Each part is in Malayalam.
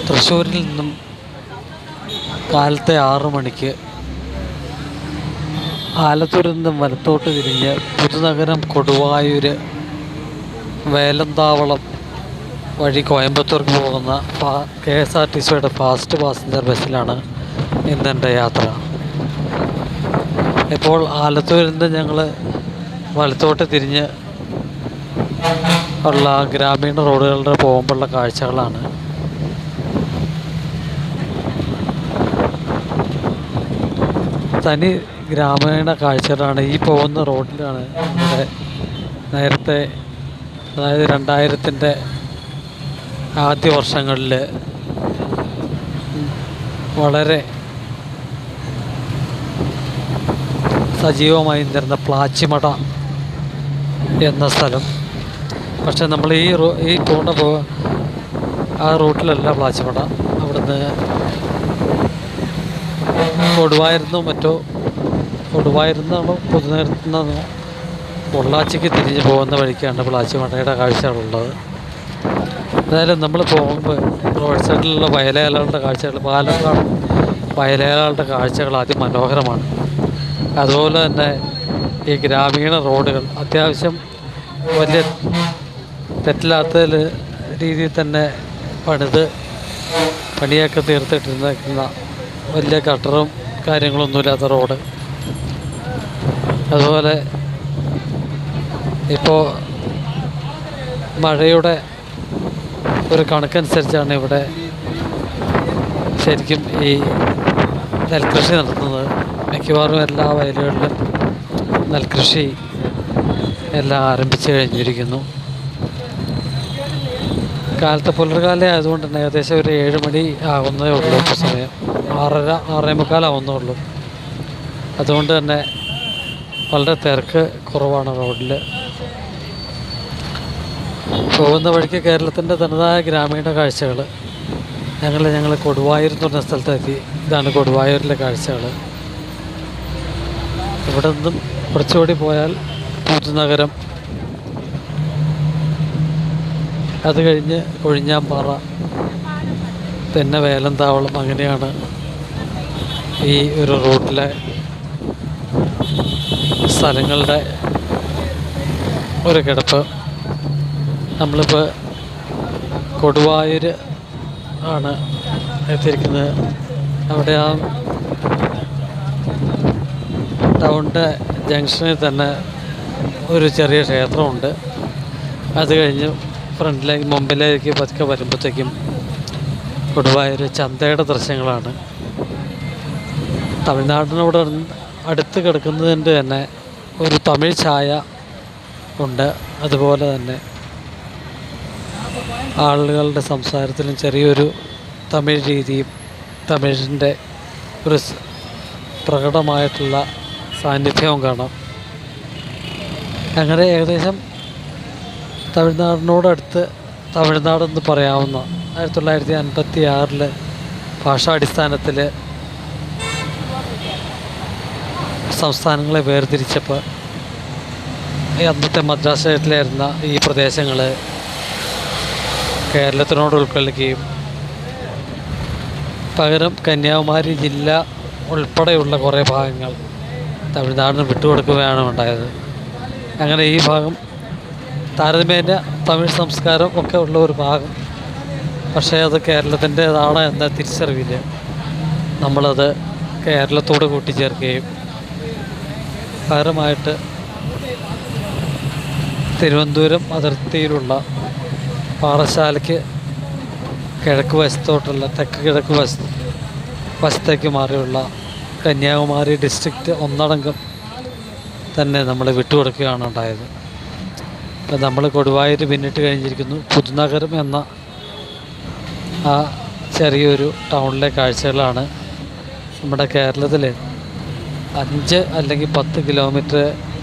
തൃശ്ശൂരിൽ നിന്നും കാലത്തെ 6 മണിക്ക് ആലത്തൂരിൽ നിന്നും വലത്തോട്ട് തിരിഞ്ഞ് പുതുനഗരം, കൊടുവായൂർ, വേലന്താവളം വഴി കോയമ്പത്തൂർക്ക് പോകുന്ന KSRTCയുടെ ഫാസ്റ്റ് പാസഞ്ചർ ബസ്സിലാണ് ഇന്നെൻ്റെ യാത്ര. ഇപ്പോൾ ആലത്തൂരിൽ നിന്ന് ഞങ്ങൾ വലത്തോട്ട് തിരിഞ്ഞ് ഉള്ള ഗ്രാമീണ റോഡുകളുടെ പോകുമ്പോഴുള്ള കാഴ്ചകളാണ്. തനി ഗ്രാമീണ കാഴ്ചകളാണ്. ഈ പോകുന്ന റോഡിലാണ് നമ്മുടെ നേരത്തെ, അതായത് 2000-ൻ്റെ ആദ്യ വർഷങ്ങളിൽ വളരെ സജീവമായി നിന്നിരുന്ന പ്ലാച്ചിമട എന്ന സ്ഥലം. പക്ഷെ നമ്മൾ ഈ ആ റൂട്ടിലല്ല പ്ലാച്ചിമട. അവിടുന്ന് കൊടുവായൂരിന്നോ കൊടുവായൂരിന്നാണോ പുതുനഗരത്തു നിന്നോ പൊള്ളാച്ചിക്ക് തിരിഞ്ഞ് പോകുന്ന വഴിക്കാണ് പ്ലാച്ചിമടയുടെ കാഴ്ചകളുള്ളത്. എന്തായാലും നമ്മൾ പോകുമ്പോൾ റോഡ് സൈഡിലുള്ള വയലേലകളുടെ കാഴ്ചകൾ, പാലക്കാട് വയലേലകളുടെ കാഴ്ചകൾ അതിമനോഹരമാണ്. അതുപോലെ തന്നെ ഈ ഗ്രാമീണ റോഡുകൾ അത്യാവശ്യം വലിയ തെറ്റില്ലാത്ത രീതിയിൽ തന്നെ പണിയൊക്കെ തീർത്തിട്ടിരിക്കുന്ന വലിയ ഗട്ടറും കാര്യങ്ങളൊന്നുമില്ലാത്ത റോഡ്. അതുപോലെ ഇപ്പോൾ മഴയുടെ ഒരു കണക്കനുസരിച്ചാണ് ഇവിടെ ശരിക്കും ഈ നെൽകൃഷി നടത്തുന്നത്. മിക്കവാറും എല്ലാ വയലുകളിലും നെൽകൃഷി എല്ലാം ആരംഭിച്ചു കഴിഞ്ഞിരിക്കുന്നു. കാലത്ത് പുലർകാലം ആയതുകൊണ്ട് തന്നെ ഏകദേശം ഒരു 7 മണി ആകുന്നതേ ഉള്ളൂ. ഇപ്പോൾ സമയം 6:45 ആവുന്നേ ഉള്ളൂ. അതുകൊണ്ട് തന്നെ വളരെ തിരക്ക് കുറവാണ് റോഡിൽ. പോകുന്ന വഴിക്ക് കേരളത്തിൻ്റെ തനതായ ഗ്രാമീണ കാഴ്ചകൾ. ഞങ്ങൾ കൊടുവായൂർ എന്ന് പറഞ്ഞ സ്ഥലത്തെത്തി. ഇതാണ് കൊടുവായൂരിലെ കാഴ്ചകൾ. ഇവിടെ നിന്നും കുറച്ചുകൂടി പോയാൽ പുതുനഗരം, അത് കഴിഞ്ഞ് കൊഴിഞ്ഞാമ്പാറ, പിന്നെ വേലന്താവളം. അങ്ങനെയാണ് ഈ ഒരു റൂട്ടിലെ സ്ഥലങ്ങളുടെ ഒരു കിടപ്പ്. നമ്മളിപ്പോൾ കൊടുവായൂർ ആണ് എത്തിയിരിക്കുന്നത്. അവിടെ ആ ടൗണിൻ്റെ ജംഗ്ഷനിൽ തന്നെ ഒരു ചെറിയ ക്ഷേത്രമുണ്ട്. അത് കഴിഞ്ഞ് മുമ്പിലേക്ക് പതുക്കെ വരുമ്പോഴത്തേക്കും കൊടുവായൂർ ചന്തയുടെ ദൃശ്യങ്ങളാണ്. തമിഴ്നാടിനോട് അടുത്ത് കിടക്കുന്നതിൻ്റെ തന്നെ ഒരു തമിഴ് ഛായ ഉണ്ട്. അതുപോലെ തന്നെ ആളുകളുടെ സംസാരത്തിലും ചെറിയൊരു തമിഴ് രീതിയും തമിഴിൻ്റെ ഒരു പ്രകടമായിട്ടുള്ള സാന്നിധ്യവും കാണാം. അങ്ങനെ ഏകദേശം തമിഴ്നാടിനോടടുത്ത് തമിഴ്നാടെന്ന് പറയാവുന്ന 1956 ഭാഷാടിസ്ഥാനത്തിൽ സംസ്ഥാനങ്ങളെ വേർതിരിച്ചപ്പോൾ അന്നത്തെ മദ്രാസ് സ്റ്റേറ്റിലായിരുന്ന ഈ പ്രദേശങ്ങൾ കേരളത്തിനോട് ഉൾക്കൊള്ളിക്കുകയും പകരം കന്യാകുമാരി ജില്ല ഉൾപ്പെടെയുള്ള കുറേ ഭാഗങ്ങൾ തമിഴ്നാടിന് വിട്ടുകൊടുക്കുകയാണ് ഉണ്ടായത്. അങ്ങനെ ഈ ഭാഗം താരതമ്യേന തമിഴ് സംസ്കാരം ഒക്കെ ഉള്ള ഒരു ഭാഗം, പക്ഷേ അത് കേരളത്തിൻ്റേതാണ് എന്ന തിരിച്ചറിവിൽ നമ്മളത് കേരളത്തോട് കൂട്ടിച്ചേർക്കുകയും പകരമായിട്ട് തിരുവനന്തപുരം അതിർത്തിയിലുള്ള പാറശാലയ്ക്ക് കിഴക്ക് വശത്തോട്ടുള്ള തെക്ക് കിഴക്ക് വശത്തേക്ക് മാറിയുള്ള കന്യാകുമാരി ഡിസ്ട്രിക്റ്റ് ഒന്നടങ്കം തന്നെ നമ്മൾ വിട്ടുകൊടുക്കുകയാണ് ഉണ്ടായത്. ഇപ്പം നമ്മൾ കൊടുവായൂർ പിന്നിട്ട് കഴിഞ്ഞിരിക്കുന്നു. പുതുനഗരം എന്ന ആ ചെറിയൊരു ടൗണിലെ കാഴ്ചകളാണ്. നമ്മുടെ കേരളത്തിൽ 5 അല്ലെങ്കിൽ 10 കിലോമീറ്റർ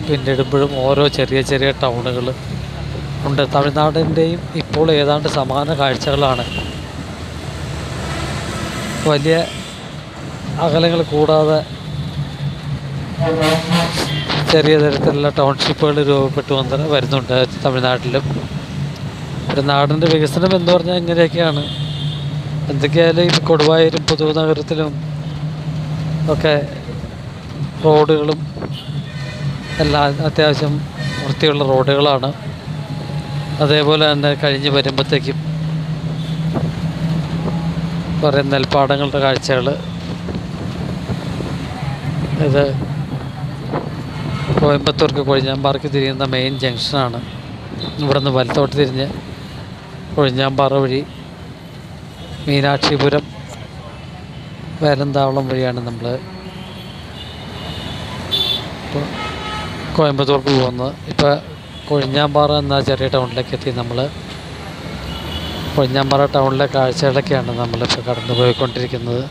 പിന്നിടുമ്പോഴും ഓരോ ചെറിയ ചെറിയ ടൗണുകൾ ഉണ്ട്. തമിഴ്നാടിൻ്റെയും ഇപ്പോൾ ഏതാണ്ട് സമാന കാഴ്ചകളാണ്. വലിയ അകലങ്ങൾ കൂടാതെ ചെറിയ തരത്തിലുള്ള ടൗൺഷിപ്പുകൾ രൂപപ്പെട്ടു വരുന്നുണ്ട് തമിഴ്നാട്ടിലും. ഒരു നാടിൻ്റെ വികസനം എന്ന് പറഞ്ഞാൽ ഇങ്ങനെയൊക്കെയാണ്. എന്തൊക്കെയായാലും ഈ കൊടുവായൂരും പുതുനഗരത്തിലും ഒക്കെ റോഡുകളും എല്ലാം അത്യാവശ്യം വൃത്തിയുള്ള റോഡുകളാണ്. അതേപോലെ തന്നെ കഴിഞ്ഞ് വരുമ്പോഴത്തേക്കും കുറേ നെൽപ്പാടങ്ങളുടെ കാഴ്ചകൾ. ഇത് കോയമ്പത്തൂർക്ക് കൊഴിഞ്ഞാമ്പാറയ്ക്ക് തിരിയുന്ന മെയിൻ ജംഗ്ഷനാണ്. ഇവിടെ നിന്ന് വലത്തോട്ട് തിരിഞ്ഞ് കൊഴിഞ്ഞാമ്പാറ വഴി മീനാക്ഷിപുരം വേലന്താവളം വഴിയാണ് നമ്മൾ ഇപ്പോൾ കോയമ്പത്തൂർക്ക് പോകുന്നത്. ഇപ്പോൾ കൊഴിഞ്ഞാമ്പാറ എന്ന ചെറിയ ടൗണിലേക്ക് എത്തി. നമ്മൾ കൊഴിഞ്ഞാമ്പാറ ടൗണിലെ കാഴ്ചകളൊക്കെയാണ് നമ്മളിപ്പോൾ കടന്നു പോയിക്കൊണ്ടിരിക്കുന്നത്.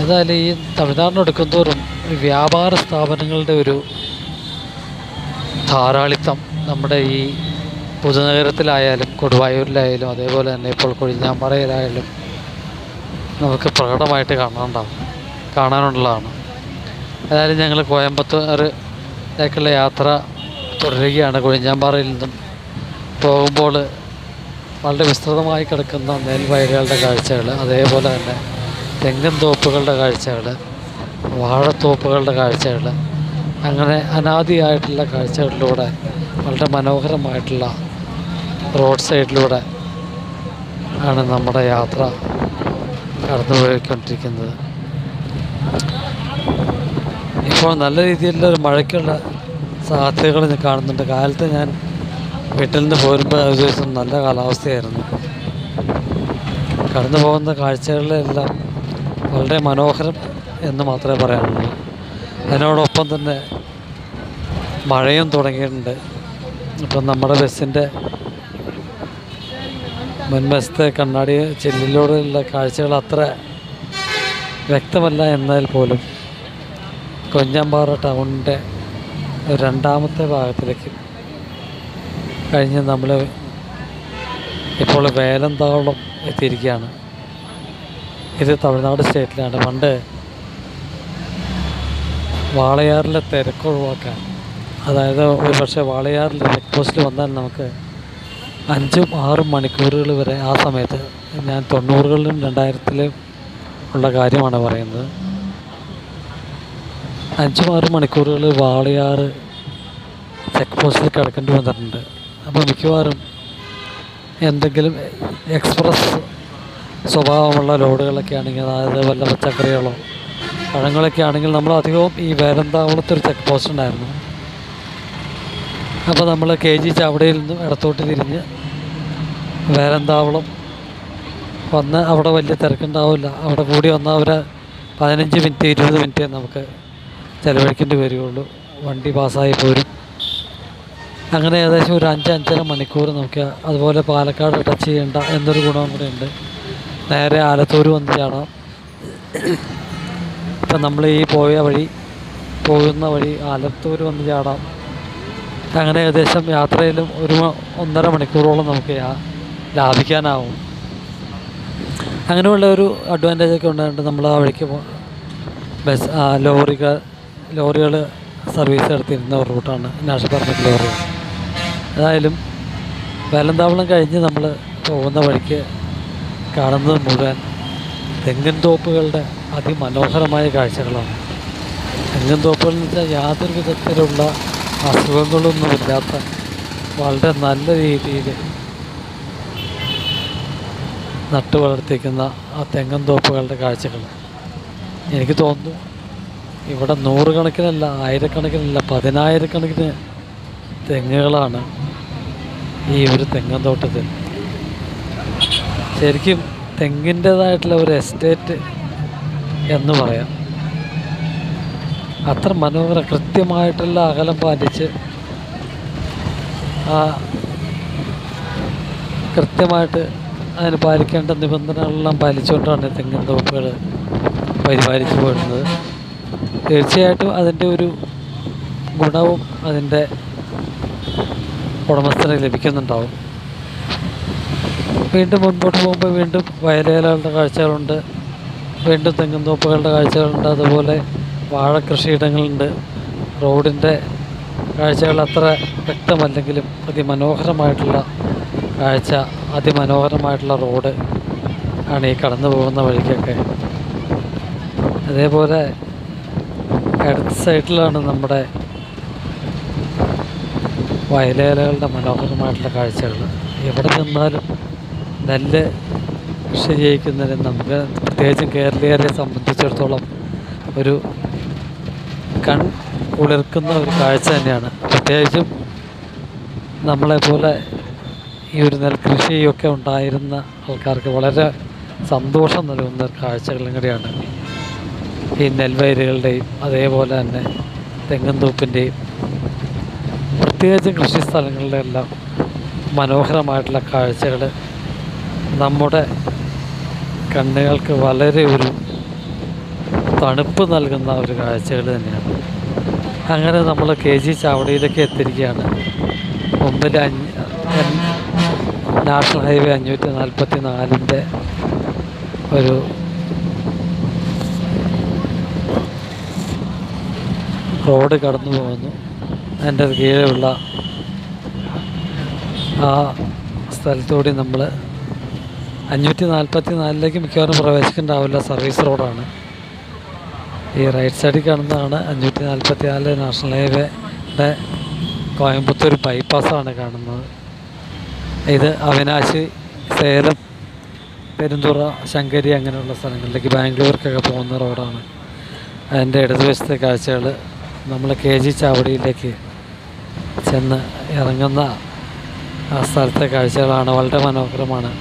ഏതായാലും ഈ തമിഴ്നാടിനെടുക്കും തോറും വ്യാപാര സ്ഥാപനങ്ങളുടെ ഒരു ധാരാളിത്തം നമ്മുടെ ഈ പുതുനഗരത്തിലായാലും കൊടുവായൂരിലായാലും അതേപോലെ തന്നെ ഇപ്പോൾ കൊഴിഞ്ഞാമ്പാറയിലായാലും നമുക്ക് പ്രകടമായിട്ട് കാണാനുള്ളതാണ്. ഏതായാലും ഞങ്ങൾ കോയമ്പത്തൂരിലേക്കുള്ള യാത്ര തുടരുകയാണ്. കൊഴിഞ്ഞാമ്പാറയിൽ നിന്നും പോകുമ്പോൾ വളരെ വിസ്തൃതമായി കിടക്കുന്ന നെൽവയലുകളുടെ കാഴ്ചകൾ, അതേപോലെ തന്നെ തെങ്ങിൻ തോപ്പുകളുടെ കാഴ്ചകൾ, വാഴത്തോപ്പുകളുടെ കാഴ്ചകൾ, അങ്ങനെ അനാദിയായിട്ടുള്ള കാഴ്ചകളിലൂടെ വളരെ മനോഹരമായിട്ടുള്ള റോഡ് സൈഡിലൂടെ ആണ് നമ്മുടെ യാത്ര കടന്നുപോയിക്കൊണ്ടിരിക്കുന്നത്. ഇപ്പോൾ നല്ല രീതിയിലുള്ള ഒരു മഴയ്ക്കുള്ള സാധ്യതകൾ ഞാൻ കാണുന്നുണ്ട്. കാലത്ത് ഞാൻ വീട്ടിൽ നിന്ന് പോരുമ്പോൾ ഒരു ദിവസം നല്ല കാലാവസ്ഥയായിരുന്നു. കടന്നു പോകുന്ന കാഴ്ചകളിലെല്ലാം വളരെ മനോഹരം എന്ന് മാത്രമേ പറയാനുള്ളൂ. അതിനോടൊപ്പം തന്നെ മഴയും തുടങ്ങിയിട്ടുണ്ട്. ഇപ്പം നമ്മുടെ ബസ്സിൻ്റെ മുൻവശത്തെ കണ്ണാടി ചില്ലിലൂടെയുള്ള കാഴ്ചകൾ അത്ര വ്യക്തമല്ല. എന്നാൽ പോലും കൊഴിഞ്ഞാമ്പാറ ടൗണിൻ്റെ രണ്ടാമത്തെ ഭാഗത്തിലേക്ക് കഴിഞ്ഞ് നമ്മൾ ഇപ്പോൾ വേലന്താവളം എത്തിയിരിക്കുകയാണ്. ഇത് തമിഴ്നാട് സ്റ്റേറ്റിലാണ്. പണ്ട് വാളയാറിലെ തിരക്കൊഴിവാക്കാൻ, അതായത് ഒരു പക്ഷേ വാളയാറിൽ ചെക്ക് പോസ്റ്റിൽ വന്നാൽ നമുക്ക് 5-6 മണിക്കൂറുകൾ വരെ, ആ സമയത്ത് ഞാൻ 90കളിലും 2000-ലും ഉള്ള കാര്യമാണ് പറയുന്നത്, 5-6 മണിക്കൂറുകൾ വാളയാറ് ചെക്ക് പോസ്റ്റിൽ കിടക്കേണ്ടി വന്നിട്ടുണ്ട്. അപ്പോൾ മിക്കവാറും എന്തെങ്കിലും എക്സ്പ്രസ് സ്വഭാവമുള്ള ലോഡുകളൊക്കെ ആണെങ്കിൽ, അതായത് വല്ല പച്ചക്കറികളോ പഴങ്ങളൊക്കെ ആണെങ്കിൽ, നമ്മളധികവും ഈ വേലന്താവളത്തൊരു ചെക്ക് പോസ്റ്റ് ഉണ്ടായിരുന്നു. അപ്പോൾ നമ്മൾ KG ചാവടിയിൽ നിന്നും ഇടത്തോട്ട് തിരിഞ്ഞ് വേലന്താവളം വന്ന് അവിടെ വലിയ തിരക്കുണ്ടാവില്ല. അവിടെ കൂടി വന്നാൽ ഒരു 15 മിനിറ്റ് 20 മിനിറ്റേ നമുക്ക് ചിലവഴിക്കേണ്ടി വരികയുള്ളൂ. വണ്ടി പാസ്സായി പോരും. അങ്ങനെ ഏകദേശം ഒരു 5-5.5 മണിക്കൂർ നമുക്ക് അതുപോലെ പാലക്കാട് ടച്ച് ചെയ്യേണ്ട എന്നൊരു ഗുണവും കൂടെ ഉണ്ട്. നേരെ ആലത്തൂർ വന്ന് ചാടാം. ഇപ്പം നമ്മൾ ഈ പോകുന്ന വഴി ആലത്തൂർ വന്ന് ചാടാം. അങ്ങനെ ഏകദേശം യാത്രയിലും 1-1.5 മണിക്കൂറോളം നമുക്ക് ലാഭിക്കാനാവും. അങ്ങനെയുള്ള ഒരു അഡ്വാൻറ്റേജൊക്കെ ഉണ്ടായിട്ട് നമ്മൾ ആ വഴിക്ക് ബസ് ലോറികൾ സർവീസ് നടത്തിയിരുന്ന ഒരു റൂട്ടാണ് നാഷണൽ പെർമിറ്റ് ലോറികൾ. ഏതായാലും വേലന്താവളം കഴിഞ്ഞ് നമ്മൾ പോകുന്ന വഴിക്ക് കാണുന്നത് മുഴുവൻ തെങ്ങിൻ തോപ്പുകളുടെ അതിമനോഹരമായ കാഴ്ചകളാണ്. തെങ്ങിൻ തോപ്പുകൾ എന്ന് വെച്ചാൽ യാതൊരു വിധത്തിലുള്ള അസുഖങ്ങളൊന്നുമില്ലാത്ത വളരെ നല്ല രീതിയിൽ നട്ടു വളർത്തിക്കുന്ന ആ തെങ്ങിൻ തോപ്പുകളുടെ കാഴ്ചകൾ എനിക്ക് തോന്നുന്നു ഇവിടെ 100 കണക്കിനല്ല, 1000 കണക്കിനല്ല, 10,000 കണക്കിന് തെങ്ങുകളാണ് ഈ ഒരു തെങ്ങിൻ തോട്ടത്തിൽ. ശരിക്കും തെങ്ങിൻ്റേതായിട്ടുള്ള ഒരു എസ്റ്റേറ്റ് എന്ന് പറയാം. അത്ര മനോഹര, കൃത്യമായിട്ടുള്ള അകലം പാലിച്ച് കൃത്യമായിട്ട് അതിന് പാലിക്കേണ്ട നിബന്ധനകളെല്ലാം പാലിച്ചുകൊണ്ടാണ് തെങ്ങിൻ തോപ്പുകൾ പരിപാലിച്ചു പോരുന്നത്. തീർച്ചയായിട്ടും അതിൻ്റെ ഒരു ഗുണവും അതിൻ്റെ ഉടമസ്ഥന് ലഭിക്കുന്നുണ്ടാവും. വീണ്ടും മുൻപോട്ട് പോകുമ്പോൾ വീണ്ടും വയലേലകളുടെ കാഴ്ചകളുണ്ട്, വീണ്ടും തെങ്ങിൻ തോപ്പുകളുടെ കാഴ്ചകളുണ്ട്, അതുപോലെ വാഴക്കൃഷിയിടങ്ങളുണ്ട്. റോഡിൻ്റെ കാഴ്ചകൾ അത്ര വ്യക്തമല്ലെങ്കിലും അതിമനോഹരമായിട്ടുള്ള കാഴ്ച. അതിമനോഹരമായിട്ടുള്ള റോഡ് ആണ് ഈ കടന്നു പോകുന്ന വഴിക്കൊക്കെ. അതേപോലെ അടുത്ത സൈഡിലാണ് നമ്മുടെ വയലേലകളുടെ മനോഹരമായിട്ടുള്ള കാഴ്ചകൾ. എവിടെ നിന്നാലും നെല്ല് കൃഷി ചെയ്യിക്കുന്നതിന് നമുക്ക് പ്രത്യേകിച്ചും കേരളീയരെ സംബന്ധിച്ചിടത്തോളം ഒരു കൺ കുളിർക്കുന്ന ഒരു കാഴ്ച തന്നെയാണ്. പ്രത്യേകിച്ചും നമ്മളെപ്പോലെ ഈ ഒരു നെൽകൃഷിയൊക്കെ ഉണ്ടായിരുന്ന ആൾക്കാർക്ക് വളരെ സന്തോഷം നൽകുന്ന കാഴ്ചകളും കൂടിയാണ് ഈ നെൽവയലുകളുടെയും അതേപോലെ തന്നെ തെങ്ങും തോപ്പിൻ്റെയും പ്രത്യേകിച്ചും കൃഷി സ്ഥലങ്ങളുടെ എല്ലാം മനോഹരമായിട്ടുള്ള കാഴ്ചകൾ നമ്മുടെ കണ്ണുകൾക്ക് വളരെ ഒരു തണുപ്പ് നൽകുന്ന ഒരു കാഴ്ചകൾ തന്നെയാണ്. അങ്ങനെ നമ്മൾ KG ചാവടിയിലേക്ക് എത്തിയിരിക്കുകയാണ്. മുമ്പിൽ നാഷണൽ ഹൈവേ 544 ഒരു റോഡ് കടന്നു പോകുന്നു. അതിൻ്റെ കീഴിലുള്ള ആ സ്ഥലത്തുകൂടി നമ്മൾ 544 മിക്കവാറും പ്രവേശിക്കേണ്ടാവില്ല, സർവീസ് റോഡാണ്. ഈ റൈറ്റ് സൈഡിൽ കാണുന്നതാണ് 544 നാഷണൽ ഹൈവേയുടെ കോയമ്പത്തൂർ ബൈപ്പാസാണ് കാണുന്നത്. ഇത് അവിനാശി, സേലം, പെരുന്തുറ, ശങ്കരി അങ്ങനെയുള്ള സ്ഥലങ്ങളിലേക്ക് ബാംഗ്ലൂർക്കൊക്കെ പോകുന്ന റോഡാണ്. അതിൻ്റെ ഇടതുവശത്തെ കാഴ്ചകൾ നമ്മൾ KG ചാവടിയിലേക്ക് ചെന്ന് ഇറങ്ങുന്ന ആ സ്ഥലത്തെ കാഴ്ചകളാണ്. വളരെ മനോഹരമാണ്.